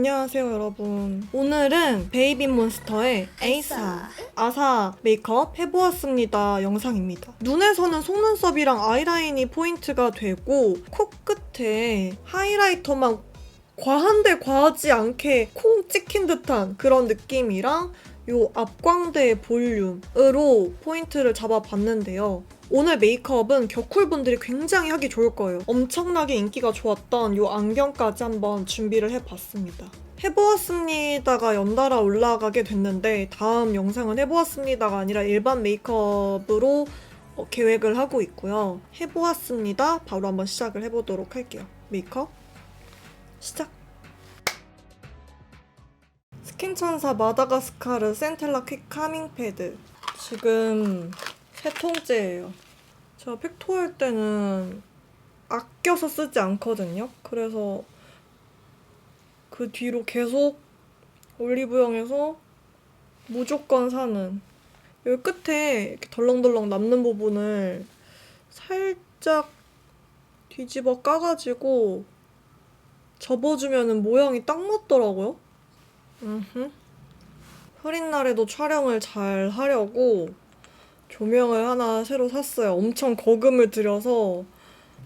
안녕하세요 여러분. 오늘은 베이비몬스터의 에이사 아사 메이크업 해보았습니다 영상입니다. 눈에서는 속눈썹이랑 아이라인이 포인트가 되고 코끝에 하이라이터만 과한데 과하지 않게 콩 찍힌 듯한 그런 느낌이랑 요 앞광대의 볼륨으로 포인트를 잡아봤는데요. 오늘 메이크업은 겨쿨분들이 굉장히 하기 좋을 거예요. 엄청나게 인기가 좋았던 이 안경까지 한번 준비를 해봤습니다. 해보았습니다가 연달아 올라가게 됐는데 다음 영상은 해보았습니다가 아니라 일반 메이크업으로 계획을 하고 있고요. 해보았습니다. 바로 한번 시작을 해보도록 할게요. 메이크업 시작! 스킨천사 마다가스카르 센텔라 퀵 카밍 패드 지금 3통째예요. 제가 팩토할 때는 아껴서 쓰지 않거든요. 그래서 그 뒤로 계속 올리브영에서 무조건 사는, 여기 끝에 이렇게 덜렁덜렁 남는 부분을 살짝 뒤집어 까가지고 접어주면은 모양이 딱 맞더라고요. 흐린 날에도 촬영을 잘 하려고 조명을 하나 새로 샀어요. 엄청 거금을 들여서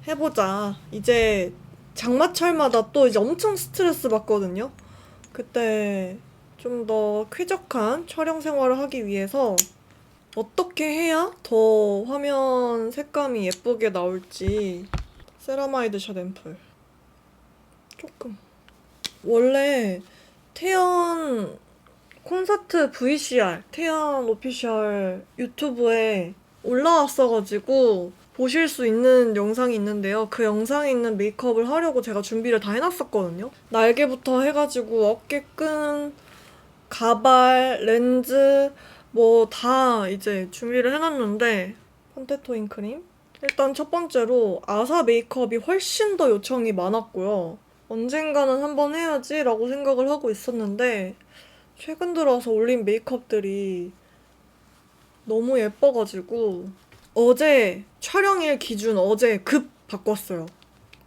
해보자. 이제 장마철마다 또 이제 엄청 스트레스 받거든요. 그때 좀 더 쾌적한 촬영 생활을 하기 위해서 어떻게 해야 더 화면 색감이 예쁘게 나올지. 세라마이드 샷 앰플 조금. 원래 태연 콘서트 VCR, 태연 오피셜 유튜브에 올라왔어가지고 보실 수 있는 영상이 있는데요. 그 영상에 있는 메이크업을 하려고 제가 준비를 다 해놨었거든요. 날개부터 해가지고 어깨끈, 가발, 렌즈 뭐 다 이제 준비를 해놨는데, 판테토인 크림? 일단 첫 번째로 아사 메이크업이 훨씬 더 요청이 많았고요. 언젠가는 한번 해야지 라고 생각을 하고 있었는데 최근 들어서 올린 메이크업들이 너무 예뻐가지고 어제 촬영일 기준 어제 급 바꿨어요.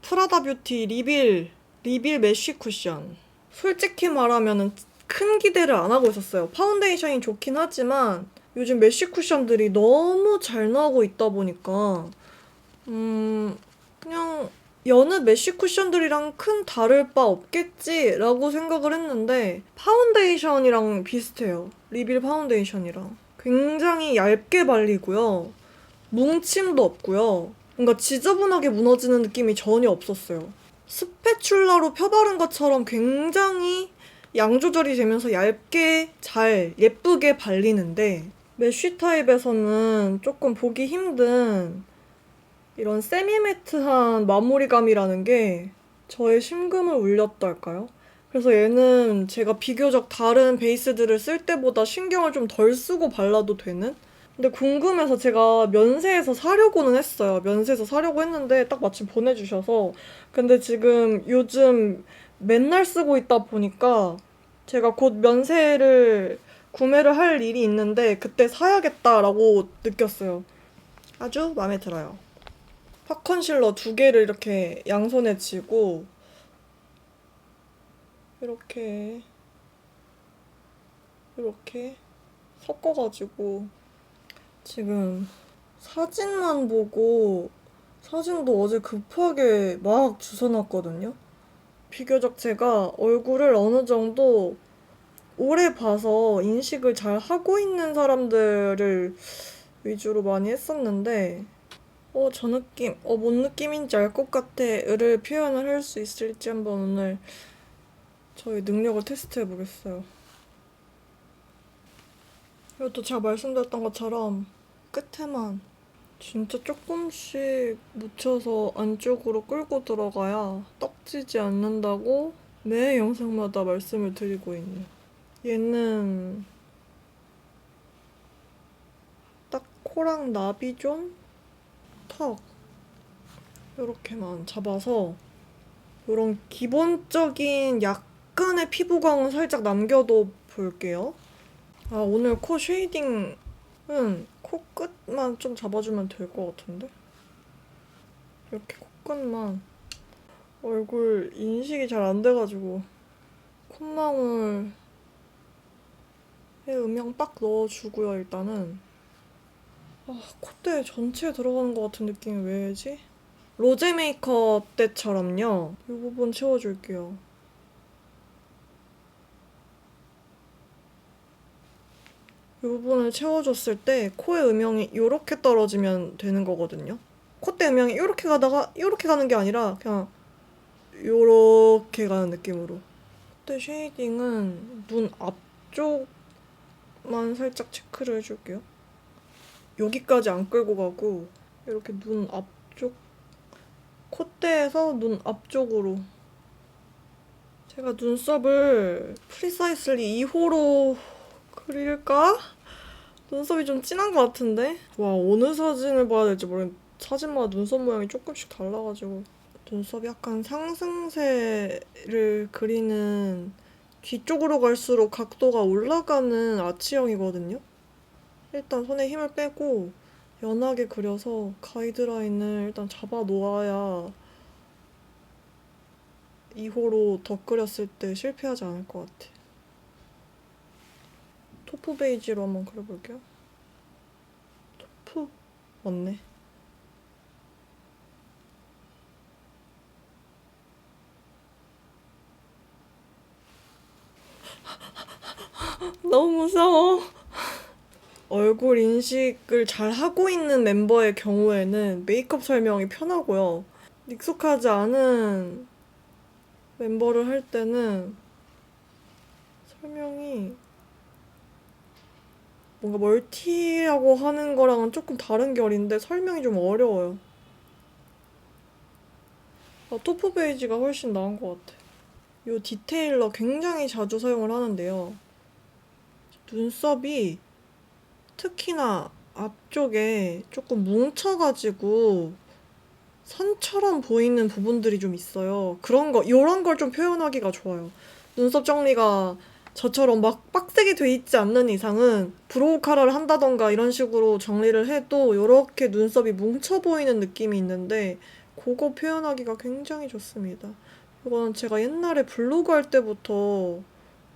프라다 뷰티 리빌 메쉬 쿠션. 솔직히 말하면 큰 기대를 안 하고 있었어요. 파운데이션이 좋긴 하지만 요즘 메쉬 쿠션들이 너무 잘 나오고 있다 보니까 그냥 여느 메쉬 쿠션들이랑 큰 다를 바 없겠지라고 생각을 했는데 파운데이션이랑 비슷해요. 리빌 파운데이션이랑. 굉장히 얇게 발리고요. 뭉침도 없고요. 뭔가 지저분하게 무너지는 느낌이 전혀 없었어요. 스패츌라로 펴바른 것처럼 굉장히 양 조절이 되면서 얇게 잘 예쁘게 발리는데, 메쉬 타입에서는 조금 보기 힘든 이런 세미매트한 마무리감이라는 게 저의 심금을 울렸달까요? 그래서 얘는 제가 비교적 다른 베이스들을 쓸 때보다 신경을 좀 덜 쓰고 발라도 되는? 근데 궁금해서 제가 면세에서 사려고는 했어요. 면세에서 사려고 했는데 딱 마침 보내주셔서. 근데 지금 요즘 맨날 쓰고 있다 보니까 제가 곧 면세를 구매를 할 일이 있는데 그때 사야겠다라고 느꼈어요. 아주 마음에 들어요. 팝 컨실러 2개를 이렇게 양손에 쥐고 이렇게 섞어가지고 지금 사진만 보고, 사진도 어제 급하게 막 주워놨거든요. 비교적 제가 얼굴을 어느 정도 오래 봐서 인식을 잘 하고 있는 사람들을 위주로 많이 했었는데 저 느낌, 뭔 느낌인지 알 것 같아.를 표현을 할 수 있을지 한번 오늘 저희 능력을 테스트해보겠어요. 이것도 제가 말씀드렸던 것처럼 끝에만 진짜 조금씩 묻혀서 안쪽으로 끌고 들어가야 떡지지 않는다고 매 영상마다 말씀을 드리고 있는. 얘는 딱 코랑 나비존? 턱 이렇게만 잡아서 이런 기본적인 약간의 피부광은 살짝 남겨둬 볼게요. 오늘 코 쉐이딩은 코끝만 좀 잡아주면 될 것 같은데? 이렇게 코끝만. 얼굴 인식이 잘 안 돼가지고 콧망울에 음영 빡 넣어주고요. 일단은 콧대 전체에 들어가는 것 같은 느낌이 왜지? 로제 메이크업 때처럼요. 이 부분 채워줄게요. 이 부분을 채워줬을 때 코의 음영이 이렇게 떨어지면 되는 거거든요. 콧대 음영이 이렇게 가다가 이렇게 가는 게 아니라 그냥 이렇게 가는 느낌으로. 콧대 쉐이딩은 눈 앞쪽만 살짝 체크를 해줄게요. 여기까지 안 끌고 가고 이렇게 눈 앞쪽, 콧대에서 눈 앞쪽으로. 제가 눈썹을 프리사이슬리 2호로 그릴까? 눈썹이 좀 진한 것 같은데? 와, 어느 사진을 봐야 될지 모르겠는데 사진마다 눈썹 모양이 조금씩 달라가지고 눈썹이 약간 상승세를 그리는 뒤쪽으로 갈수록 각도가 올라가는 아치형이거든요? 일단 손에 힘을 빼고 연하게 그려서 가이드라인을 일단 잡아 놓아야 2호로 덧그렸을 때 실패하지 않을 것 같아. 토프 베이지로 한번 그려볼게요. 토프 맞네. 너무 무서워. 얼굴 인식을 잘 하고 있는 멤버의 경우에는 메이크업 설명이 편하고요. 익숙하지 않은 멤버를 할 때는 설명이 뭔가 멀티라고 하는 거랑은 조금 다른 결인데 설명이 좀 어려워요. 토프 베이지가 훨씬 나은 것 같아. 이 디테일러 굉장히 자주 사용을 하는데요. 눈썹이 특히나 앞쪽에 조금 뭉쳐가지고 선처럼 보이는 부분들이 좀 있어요. 요런 걸 좀 표현하기가 좋아요. 눈썹 정리가 저처럼 막 빡세게 돼 있지 않는 이상은 브로우 카라를 한다던가 이런 식으로 정리를 해도 요렇게 눈썹이 뭉쳐 보이는 느낌이 있는데 그거 표현하기가 굉장히 좋습니다. 이거는 제가 옛날에 블로그 할 때부터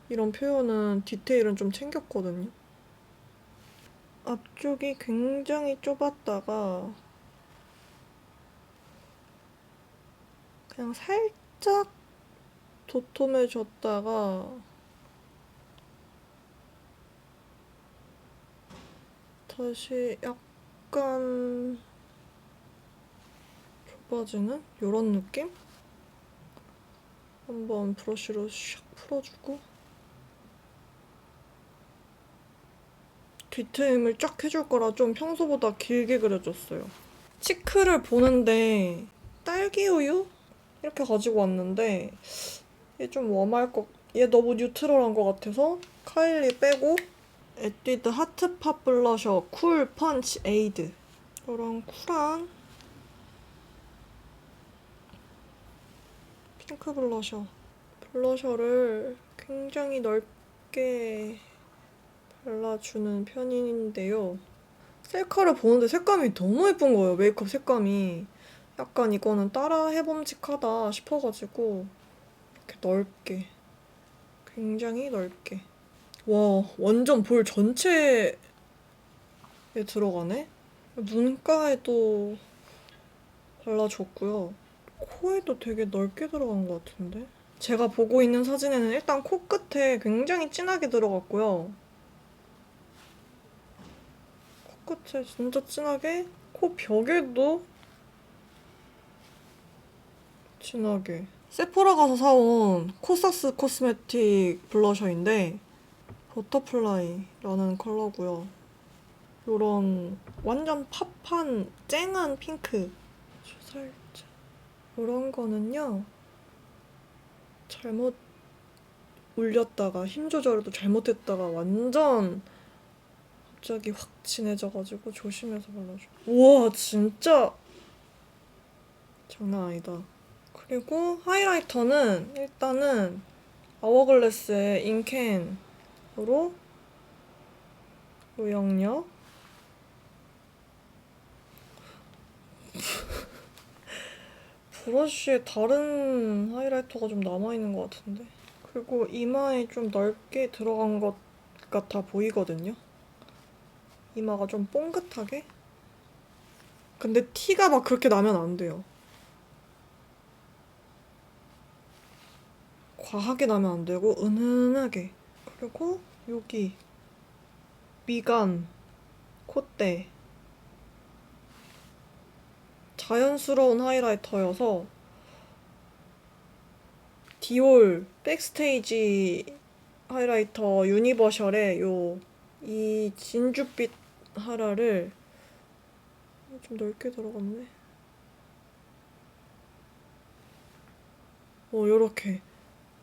이런 표현은 디테일은 좀 챙겼거든요. 앞쪽이 굉장히 좁았다가 그냥 살짝 도톰해졌다가 다시 약간 좁아지는 이런 느낌? 한번 브러쉬로 샥 풀어주고 뒤트임을 쫙 해줄 거라 좀 평소보다 길게 그려줬어요. 치크를 보는데 딸기 우유? 이렇게 가지고 왔는데 얘 좀 얘 너무 뉴트럴한 것 같아서 카일리 빼고 에뛰드 하트팝 블러셔 쿨 펀치 에이드 이런 쿨한 핑크 블러셔를 굉장히 넓게 발라주는 편인데요. 셀카를 보는데 색감이 너무 예쁜 거예요. 메이크업 색감이. 약간 이거는 따라 해봄직하다 싶어가지고 이렇게 넓게, 굉장히 넓게. 와, 완전 볼 전체에 들어가네? 눈가에도 발라줬고요. 코에도 되게 넓게 들어간 것 같은데? 제가 보고 있는 사진에는 일단 코끝에 굉장히 진하게 들어갔고요. 코끝에 진짜 진하게, 코 벽에도 진하게. 세포라 가서 사온 코사스 코스메틱 블러셔인데 버터플라이라는 컬러고요. 요런 완전 팝한 쨍한 핑크. 살짝. 요런 거는요. 잘못 올렸다가 힘 조절도 잘못했다가 완전 갑자기 확 진해져가지고 조심해서 발라줘. 우와, 진짜 장난 아니다. 그리고 하이라이터는 일단은 아워글래스의 인캔으로 요 영역 브러쉬에 다른 하이라이터가 좀 남아있는 것 같은데. 그리고 이마에 좀 넓게 들어간 것 같아 보이거든요. 이마가 좀 뽕긋하게. 근데 티가 막 그렇게 나면 안 돼요. 과하게 나면 안 되고 은은하게. 그리고 여기 미간, 콧대. 자연스러운 하이라이터여서 디올 백스테이지 하이라이터 유니버셜의 이 진주빛 하라를 좀 넓게 들어갔네. 요렇게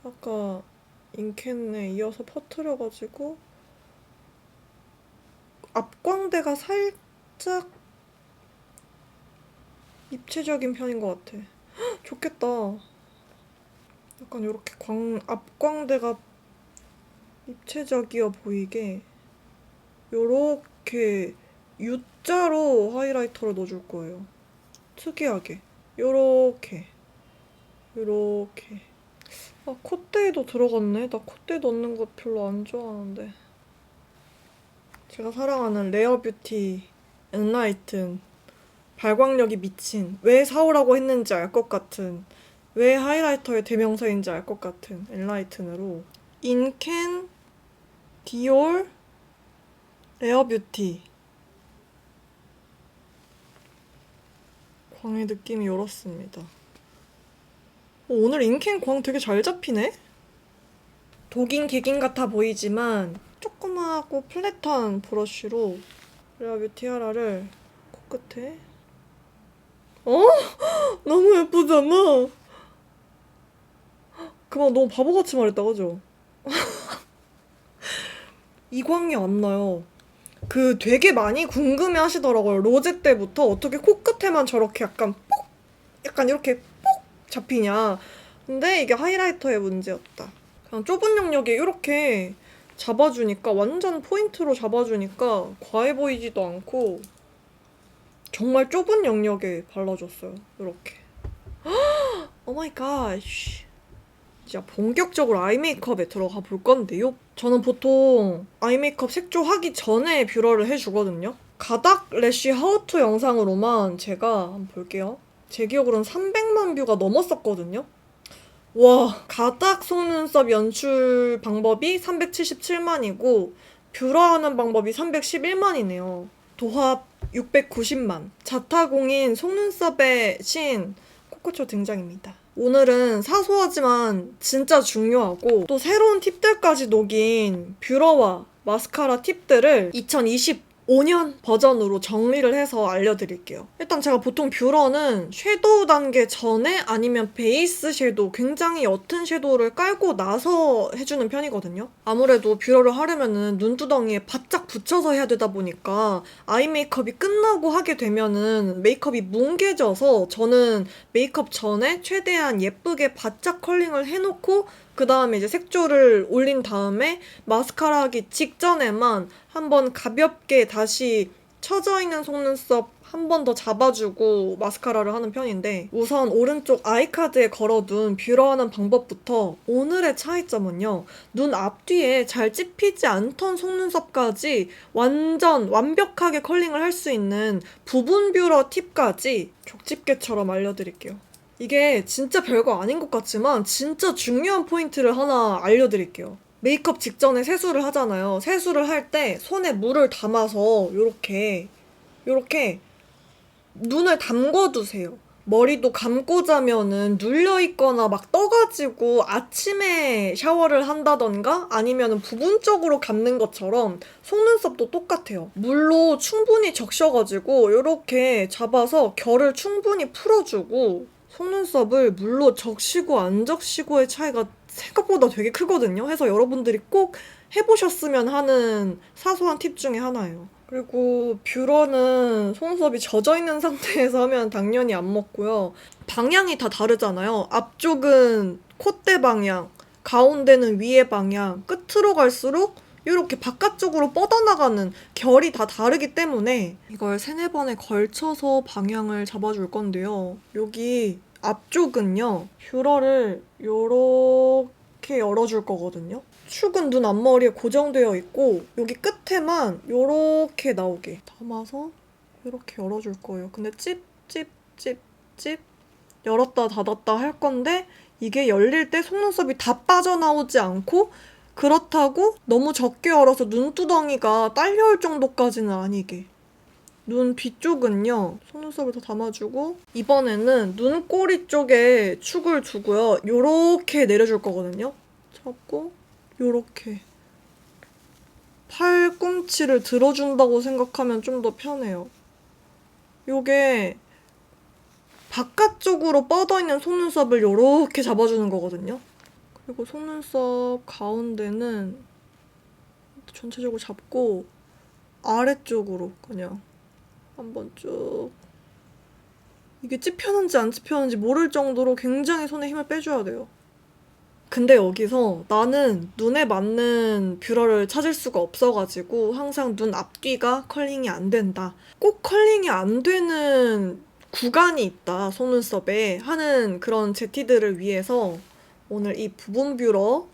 아까 인캔에 이어서 퍼트려가지고 앞광대가 살짝 입체적인 편인 것 같아. 헉, 좋겠다. 약간 요렇게 앞광대가 입체적이어 보이게 요렇게 U자로 하이라이터를 넣어줄 거예요. 특이하게. 요렇게. 아, 콧대에도 들어갔네. 나 콧대 넣는 거 별로 안 좋아하는데. 제가 사랑하는 레어뷰티 엔라이튼. 발광력이 미친. 왜 사오라고 했는지 알 것 같은. 왜 하이라이터의 대명사인지 알 것 같은 엔라이튼으로 인캔 디올 레어뷰티. 광의 느낌이 이렇습니다. 오늘 인캔 광 되게 잘 잡히네? 독인 개긴 같아 보이지만 조그맣고 플랫한 브러쉬로 레어뷰티 하라를 코끝에. 너무 예쁘잖아. 그만 너무 바보같이 말했다 그죠? 이 광이 안 나요. 되게 많이 궁금해 하시더라고요. 로제 때부터 어떻게 코끝에만 저렇게 약간 이렇게 뽁 잡히냐. 근데 이게 하이라이터의 문제였다. 그냥 좁은 영역에 이렇게 잡아주니까, 완전 포인트로 잡아주니까 과해 보이지도 않고 정말 좁은 영역에 발라줬어요. 이렇게. 오 마이 갓. 진짜 본격적으로 아이 메이크업에 들어가 볼 건데요. 저는 보통 아이 메이크업 색조하기 전에 뷰러를 해주거든요. 가닥 래쉬 하우투 영상으로만 제가 한번 볼게요. 제 기억으로는 300만 뷰가 넘었었거든요. 와, 가닥 속눈썹 연출 방법이 377만이고 뷰러하는 방법이 311만이네요. 도합 690만. 자타공인 속눈썹의 신 코코초 등장입니다. 오늘은 사소하지만 진짜 중요하고 또 새로운 팁들까지 녹인 뷰러와 마스카라 팁들을 2025년 버전으로 정리를 해서 알려드릴게요. 일단 제가 보통 뷰러는 섀도우 단계 전에 아니면 베이스 섀도우, 굉장히 옅은 섀도우를 깔고 나서 해주는 편이거든요. 아무래도 뷰러를 하려면은 눈두덩이에 바짝 붙여서 해야 되다 보니까 아이 메이크업이 끝나고 하게 되면은 메이크업이 뭉개져서 저는 메이크업 전에 최대한 예쁘게 바짝 컬링을 해놓고 그 다음에 이제 색조를 올린 다음에 마스카라 하기 직전에만 한번 가볍게 다시 처져 있는 속눈썹 한 번 더 잡아주고 마스카라를 하는 편인데, 우선 오른쪽 아이카드에 걸어둔 뷰러하는 방법부터 오늘의 차이점은요. 눈 앞뒤에 잘 찝히지 않던 속눈썹까지 완전 완벽하게 컬링을 할 수 있는 부분 뷰러 팁까지 족집게처럼 알려드릴게요. 이게 진짜 별거 아닌 것 같지만 진짜 중요한 포인트를 하나 알려드릴게요. 메이크업 직전에 세수를 하잖아요. 세수를 할 때 손에 물을 담아서 요렇게 눈을 담궈두세요. 머리도 감고 자면은 눌려있거나 막 떠가지고 아침에 샤워를 한다던가 아니면 부분적으로 감는 것처럼 속눈썹도 똑같아요. 물로 충분히 적셔가지고 이렇게 잡아서 결을 충분히 풀어주고, 속눈썹을 물로 적시고 안 적시고의 차이가 생각보다 되게 크거든요. 해서 여러분들이 꼭 해보셨으면 하는 사소한 팁 중에 하나예요. 그리고 뷰러는 속눈썹이 젖어있는 상태에서 하면 당연히 안 먹고요. 방향이 다 다르잖아요. 앞쪽은 콧대 방향, 가운데는 위에 방향, 끝으로 갈수록 이렇게 바깥쪽으로 뻗어나가는 결이 다 다르기 때문에 이걸 3-4번에 걸쳐서 방향을 잡아줄 건데요. 여기 앞쪽은요, 뷰러를 요렇게 요렇게 열어줄 거거든요. 축은 눈 앞머리에 고정되어 있고 여기 끝에만 요렇게 나오게 담아서 이렇게 열어줄 거예요. 근데 찝찝찝찝 열었다 닫았다 할 건데 이게 열릴 때 속눈썹이 다 빠져나오지 않고 그렇다고 너무 적게 열어서 눈두덩이가 딸려올 정도까지는 아니게. 눈 뒤쪽은요, 속눈썹을 더 담아주고 이번에는 눈꼬리 쪽에 축을 주고요. 요렇게 내려줄 거거든요. 잡고 요렇게 팔꿈치를 들어준다고 생각하면 좀 더 편해요. 요게 바깥쪽으로 뻗어있는 속눈썹을 요렇게 잡아주는 거거든요. 그리고 속눈썹 가운데는 전체적으로 잡고 아래쪽으로 그냥 한번 쭉 이게 찝혔는지 안 찝혔는지 모를 정도로 굉장히 손에 힘을 빼줘야 돼요. 근데 여기서 나는 눈에 맞는 뷰러를 찾을 수가 없어가지고 항상 눈 앞뒤가 컬링이 안 된다. 꼭 컬링이 안 되는 구간이 있다, 속눈썹에 하는 그런 제티들을 위해서 오늘 이 부분 뷰러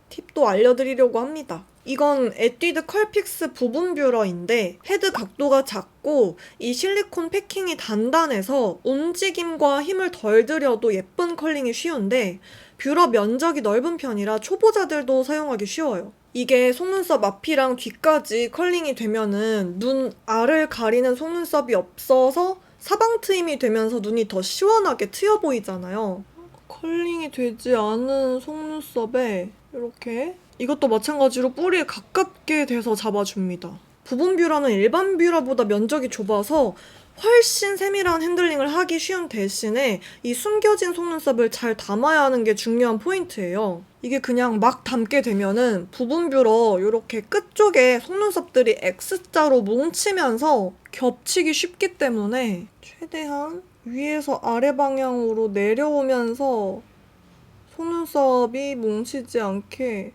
팁도 알려드리려고 합니다. 이건 에뛰드 컬픽스 부분 뷰러인데 헤드 각도가 작고 이 실리콘 패킹이 단단해서 움직임과 힘을 덜 들여도 예쁜 컬링이 쉬운데 뷰러 면적이 넓은 편이라 초보자들도 사용하기 쉬워요. 이게 속눈썹 앞이랑 뒤까지 컬링이 되면은 눈 알을 가리는 속눈썹이 없어서 사방 트임이 되면서 눈이 더 시원하게 트여 보이잖아요. 컬링이 되지 않은 속눈썹에 이렇게 이것도 마찬가지로 뿌리에 가깝게 돼서 잡아줍니다. 부분 뷰러는 일반 뷰러보다 면적이 좁아서 훨씬 세밀한 핸들링을 하기 쉬운 대신에 이 숨겨진 속눈썹을 잘 담아야 하는 게 중요한 포인트예요. 이게 그냥 막 담게 되면은 부분 뷰러 이렇게 끝쪽에 속눈썹들이 X자로 뭉치면서 겹치기 쉽기 때문에 최대한 위에서 아래 방향으로 내려오면서 속눈썹이 뭉치지 않게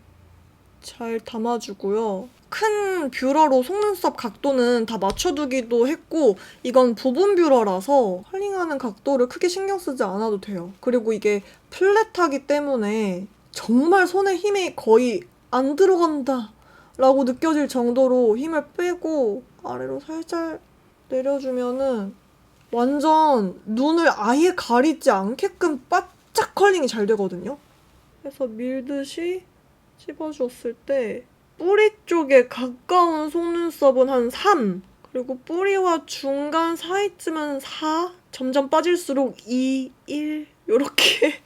잘 담아주고요. 큰 뷰러로 속눈썹 각도는 다 맞춰두기도 했고 이건 부분 뷰러라서 컬링하는 각도를 크게 신경 쓰지 않아도 돼요. 그리고 이게 플랫하기 때문에 정말 손에 힘이 거의 안 들어간다 라고 느껴질 정도로 힘을 빼고 아래로 살살 내려주면은 완전 눈을 아예 가리지 않게끔 바짝 컬링이 잘 되거든요. 그래서 밀듯이 찝어줬을 때 뿌리 쪽에 가까운 속눈썹은 한 3, 그리고 뿌리와 중간 사이쯤은 4, 점점 빠질수록 2, 1 이렇게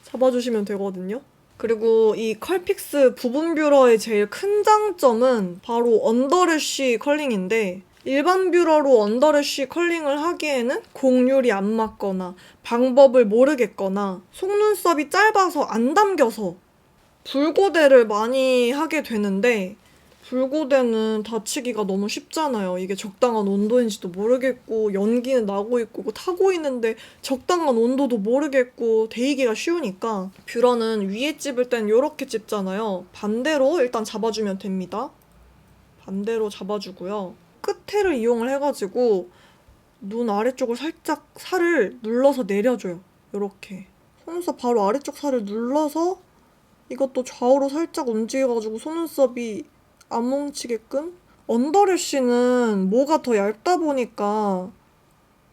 잡아주시면 되거든요. 그리고 이 컬픽스 부분 뷰러의 제일 큰 장점은 바로 언더래쉬 컬링인데 일반 뷰러로 언더래쉬 컬링을 하기에는 곡률이 안 맞거나 방법을 모르겠거나 속눈썹이 짧아서 안 담겨서 불고데를 많이 하게 되는데 불고데는 다치기가 너무 쉽잖아요. 이게 적당한 온도인지도 모르겠고 연기는 나고 있고 타고 있는데 적당한 온도도 모르겠고 데이기가 쉬우니까 뷰러는 위에 찝을 땐 이렇게 찝잖아요. 반대로 일단 잡아주면 됩니다. 반대로 잡아주고요. 끝에를 이용을 해가지고 눈 아래쪽을 살짝 살을 눌러서 내려줘요. 이렇게 속눈썹 바로 아래쪽 살을 눌러서 이것도 좌우로 살짝 움직여가지고 속눈썹이 안 뭉치게끔. 언더래쉬는 모가 더 얇다 보니까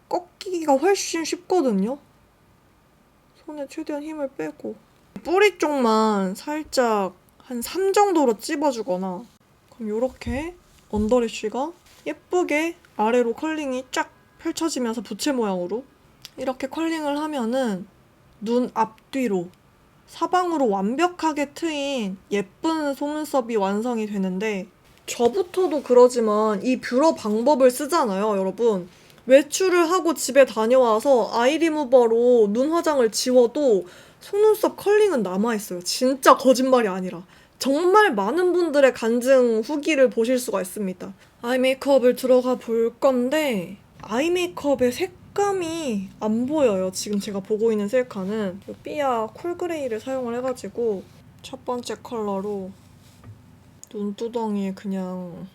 꺾이기가 훨씬 쉽거든요. 손에 최대한 힘을 빼고 뿌리 쪽만 살짝 한 3 정도로 찝어주거나 그럼 이렇게 언더래쉬가 예쁘게 아래로 컬링이 쫙 펼쳐지면서 부채 모양으로 이렇게 컬링을 하면은 눈 앞뒤로 사방으로 완벽하게 트인 예쁜 속눈썹이 완성이 되는데 저부터도 그러지만 이 뷰러 방법을 쓰잖아요, 여러분. 외출을 하고 집에 다녀와서 아이 리무버로 눈 화장을 지워도 속눈썹 컬링은 남아있어요. 진짜 거짓말이 아니라. 정말 많은 분들의 간증 후기를 보실 수가 있습니다. 아이 메이크업을 들어가 볼 건데 아이 메이크업의 색감이 안 보여요. 지금 제가 보고 있는 셀카는 삐아 쿨그레이를 사용을 해가지고 첫 번째 컬러로 눈두덩이에 그냥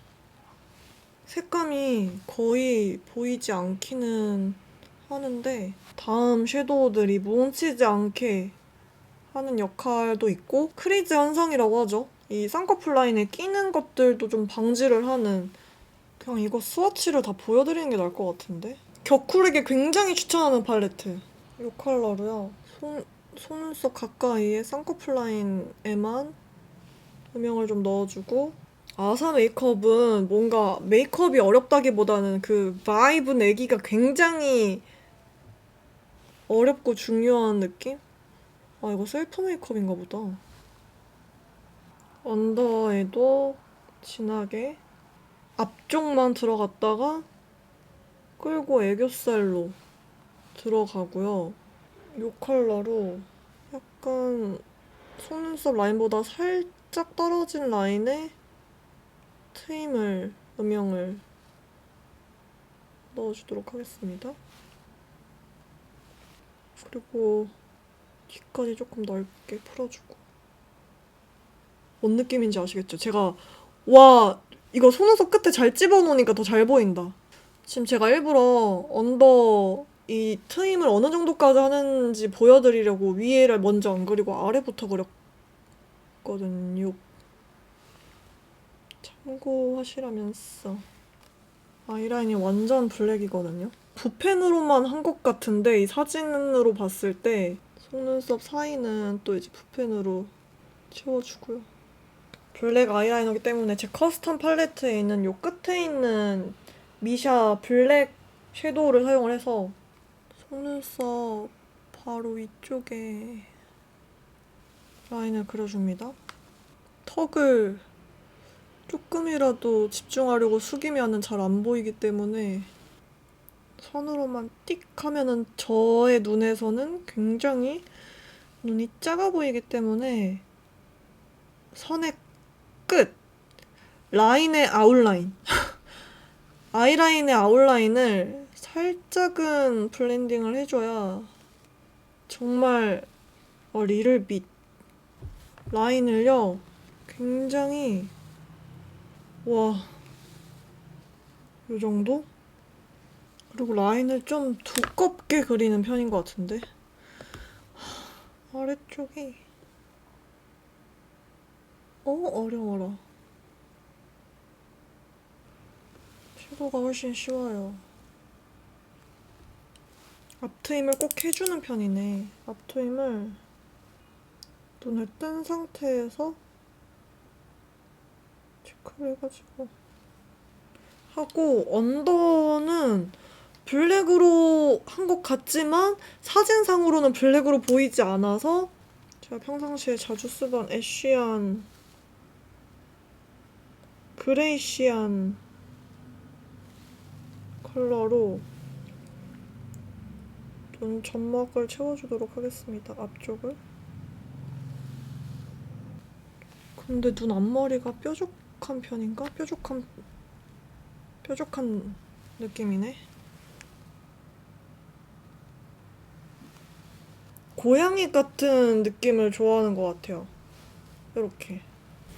색감이 거의 보이지 않기는 하는데 다음 섀도우들이 뭉치지 않게 하는 역할도 있고 크리즈 현상이라고 하죠. 이 쌍꺼풀 라인에 끼는 것들도 좀 방지를 하는, 그냥 이거 스와치를 다 보여드리는 게 나을 것 같은데? 격쿨에게 굉장히 추천하는 팔레트. 이 컬러로요. 속눈썹 가까이에 쌍꺼풀 라인에만 음영을 좀 넣어주고, 아사 메이크업은 뭔가 메이크업이 어렵다기보다는 그 바이브 내기가 굉장히 어렵고 중요한 느낌? 아, 이거 셀프 메이크업인가 보다. 언더에도 진하게 앞쪽만 들어갔다가 끌고 애교살로 들어가고요. 이 컬러로 약간 속눈썹 라인보다 살짝 떨어진 라인에 트임을, 음영을 넣어주도록 하겠습니다. 그리고 뒤까지 조금 넓게 풀어주고. 뭔 느낌인지 아시겠죠? 제가 와, 이거 속눈썹 끝에 잘 집어놓으니까 더 잘 보인다. 지금 제가 일부러 언더 이 트임을 어느 정도까지 하는지 보여드리려고 위에를 먼저 안 그리고 아래부터 그렸거든요. 참고하시라면서. 아이라인이 완전 블랙이거든요. 붓펜으로만 한 것 같은데 이 사진으로 봤을 때 속눈썹 사이는 또 이제 붓펜으로 채워주고요. 블랙 아이라이너기 때문에 제 커스텀 팔레트에 있는 요 끝에 있는 미샤 블랙 섀도우를 사용을 해서 속눈썹 바로 위쪽에 라인을 그려줍니다. 턱을 조금이라도 집중하려고 숙이면은 잘 안 보이기 때문에 선으로만 띡 하면은 저의 눈에서는 굉장히 눈이 작아 보이기 때문에 선의 끝! 라인의 아웃라인. 아이라인의 아웃라인을 살짝은 블렌딩을 해줘야 정말 리를 빛 라인을요 굉장히 와, 요 정도? 그리고 라인을 좀 두껍게 그리는 편인 것 같은데 아래쪽이 어려워라. 섀도우가 훨씬 쉬워요. 앞트임을 꼭 해주는 편이네. 앞트임을 눈을 뜬 상태에서 체크를 해가지고 하고, 언더는 블랙으로 한 것 같지만 사진상으로는 블랙으로 보이지 않아서 제가 평상시에 자주 쓰던 애쉬한 그레이시한 컬러로 눈 점막을 채워주도록 하겠습니다. 앞쪽을. 근데 눈 앞머리가 뾰족한 편인가? 뾰족한 느낌이네. 고양이 같은 느낌을 좋아하는 것 같아요. 이렇게.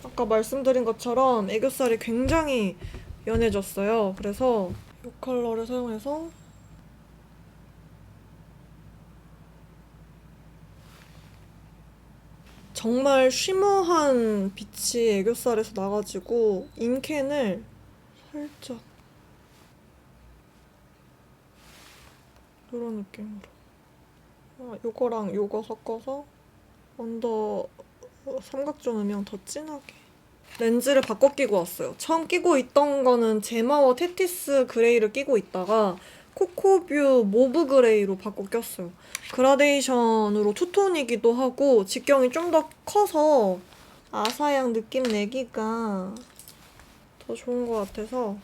아까 말씀드린 것처럼 애교살이 굉장히 연해졌어요. 그래서 이 컬러를 사용해서 정말 쉬머한 빛이 애교살에서 나가지고 인캔을 살짝 이런 느낌으로 요거랑 요거 섞어서 언더 삼각존 음영 더 진하게. 렌즈를 바꿔 끼고 왔어요. 처음 끼고 있던 거는 제마워 테티스 그레이를 끼고 있다가 코코뷰 모브 그레이로 바꿔 꼈어요. 그라데이션으로 투톤이기도 하고 직경이 좀 더 커서 아사양 느낌 내기가 더 좋은 것 같아서,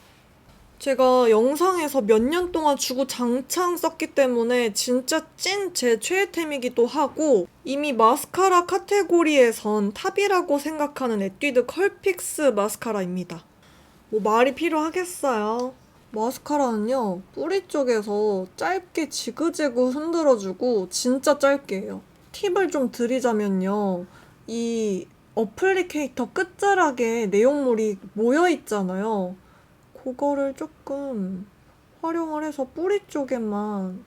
제가 영상에서 몇 년 동안 주구장창 썼기 때문에 진짜 찐 제 최애템이기도 하고, 이미 마스카라 카테고리에선 탑이라고 생각하는 에뛰드 컬픽스 마스카라입니다. 뭐 말이 필요하겠어요. 마스카라는요, 뿌리 쪽에서 짧게 지그재그 흔들어주고 진짜 짧게 해요. 팁을 좀 드리자면요, 이 어플리케이터 끝자락에 내용물이 모여있잖아요. 그거를 조금 활용을 해서 뿌리 쪽에만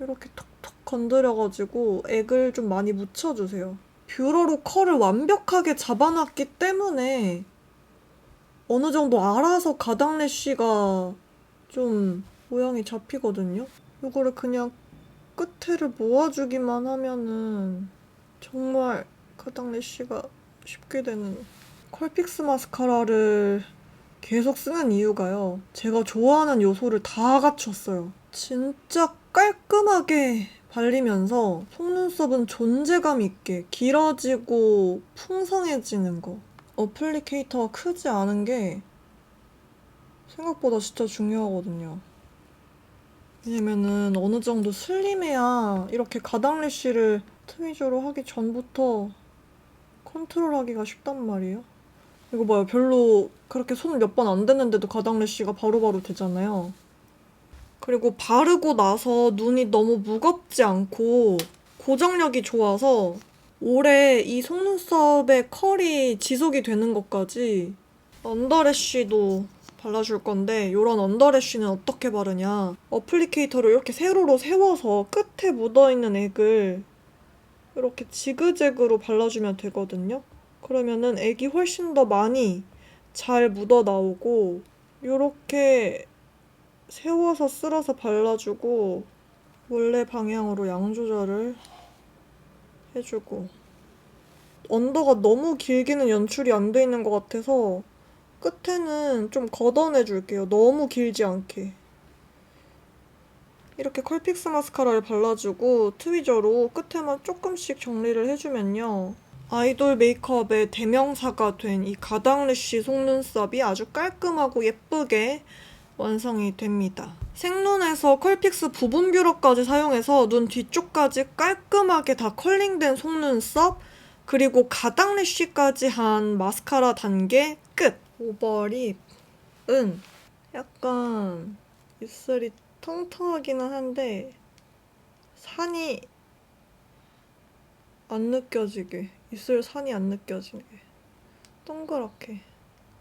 이렇게 톡톡 건드려가지고 액을 좀 많이 묻혀주세요. 뷰러로 컬을 완벽하게 잡아놨기 때문에 어느 정도 알아서 가닥 래쉬가 좀 모양이 잡히거든요. 이거를 그냥 끝에를 모아주기만 하면은 정말 가닥 래쉬가 쉽게 되는. 컬픽스 마스카라를 계속 쓰는 이유가요. 제가 좋아하는 요소를 다 갖췄어요. 진짜 깔끔하게 발리면서 속눈썹은 존재감 있게 길어지고 풍성해지는 거. 어플리케이터가 크지 않은 게 생각보다 진짜 중요하거든요. 왜냐면은 어느 정도 슬림해야 이렇게 가닥 래쉬를 트위저로 하기 전부터 컨트롤하기가 쉽단 말이에요. 이거 봐요. 별로 그렇게 손 몇 번 안 댔는데도 가닥 래쉬가 바로바로 되잖아요. 그리고 바르고 나서 눈이 너무 무겁지 않고 고정력이 좋아서 오래 이 속눈썹의 컬이 지속이 되는 것까지. 언더래쉬도 발라줄 건데 이런 언더래쉬는 어떻게 바르냐. 어플리케이터를 이렇게 세로로 세워서 끝에 묻어있는 액을 이렇게 지그재그로 발라주면 되거든요. 그러면은 액이 훨씬 더 많이 잘 묻어 나오고 이렇게 세워서 쓸어서 발라주고 원래 방향으로 양 조절을 해주고. 언더가 너무 길게는 연출이 안 돼 있는 것 같아서 끝에는 좀 걷어내줄게요. 너무 길지 않게. 이렇게 컬픽스 마스카라를 발라주고 트위저로 끝에만 조금씩 정리를 해주면요. 아이돌 메이크업의 대명사가 된 이 가닥 래쉬 속눈썹이 아주 깔끔하고 예쁘게 완성이 됩니다. 생눈에서 컬픽스 부분 뷰러까지 사용해서 눈 뒤쪽까지 깔끔하게 다 컬링된 속눈썹, 그리고 가닥 래쉬까지 한 마스카라 단계 끝! 오버립은 약간 입술이 통통하기는 한데 산이 안 느껴지게, 입술 산이 안 느껴지게 동그랗게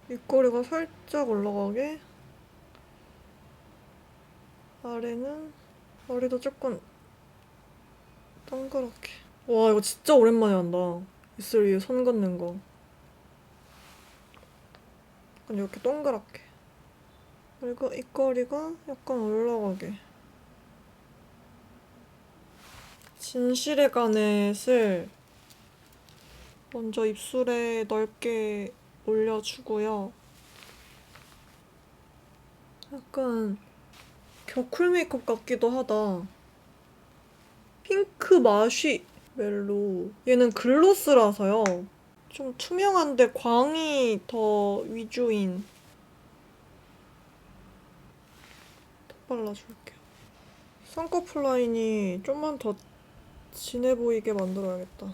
입꼬리가 살짝 올라가게, 아래는 머리도 조금 동그랗게. 와, 이거 진짜 오랜만에 한다. 입술 위에 선 긋는 거. 약간 이렇게 동그랗게. 그리고 입꼬리가 약간 올라가게. 진실의 가넷을 먼저 입술에 넓게 올려주고요. 약간 겨쿨 메이크업 같기도 하다. 핑크 마쉬 멜로. 얘는 글로스라서요. 좀 투명한데 광이 더 위주인. 더 발라줄게요. 쌍꺼풀 라인이 좀만 더 진해 보이게 만들어야겠다.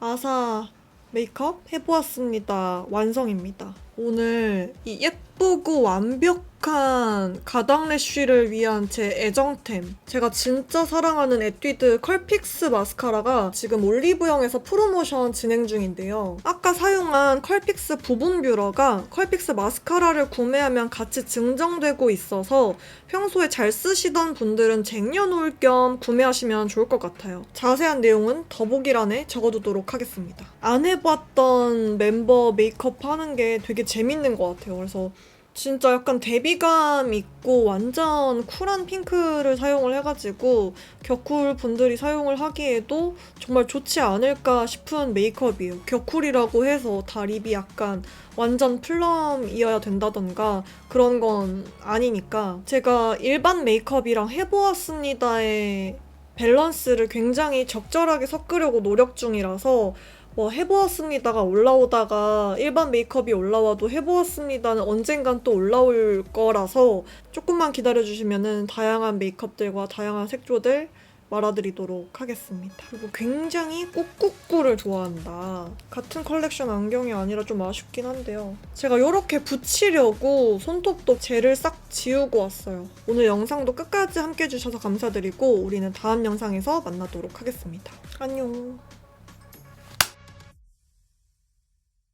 아사 메이크업 해보았습니다. 완성입니다. 오늘 이 예쁘고 완벽한 가닥 래쉬를 위한 제 애정템, 제가 진짜 사랑하는 에뛰드 컬픽스 마스카라가 지금 올리브영에서 프로모션 진행 중인데요. 아까 사용한 컬픽스 부분 뷰러가 컬픽스 마스카라를 구매하면 같이 증정되고 있어서 평소에 잘 쓰시던 분들은 쟁여놓을 겸 구매하시면 좋을 것 같아요. 자세한 내용은 더보기란에 적어두도록 하겠습니다. 안 해봤던 멤버 메이크업 하는 게 되게 재밌는 것 같아요. 그래서 진짜 약간 대비감 있고 완전 쿨한 핑크를 사용을 해가지고 겨쿨 분들이 사용을 하기에도 정말 좋지 않을까 싶은 메이크업이에요. 겨쿨이라고 해서 다 립이 약간 완전 플럼이어야 된다던가 그런 건 아니니까. 제가 일반 메이크업이랑 해보았습니다의 밸런스를 굉장히 적절하게 섞으려고 노력 중이라서 뭐 해보았습니다가 올라오다가 일반 메이크업이 올라와도 해보았습니다는 언젠간 또 올라올 거라서 조금만 기다려주시면은 다양한 메이크업들과 다양한 색조들 말아드리도록 하겠습니다. 그리고 굉장히 꾹꾹꾹를 좋아한다. 같은 컬렉션 안경이 아니라 좀 아쉽긴 한데요. 제가 이렇게 붙이려고 손톱도 젤을 싹 지우고 왔어요. 오늘 영상도 끝까지 함께 해주셔서 감사드리고 우리는 다음 영상에서 만나도록 하겠습니다. 안녕.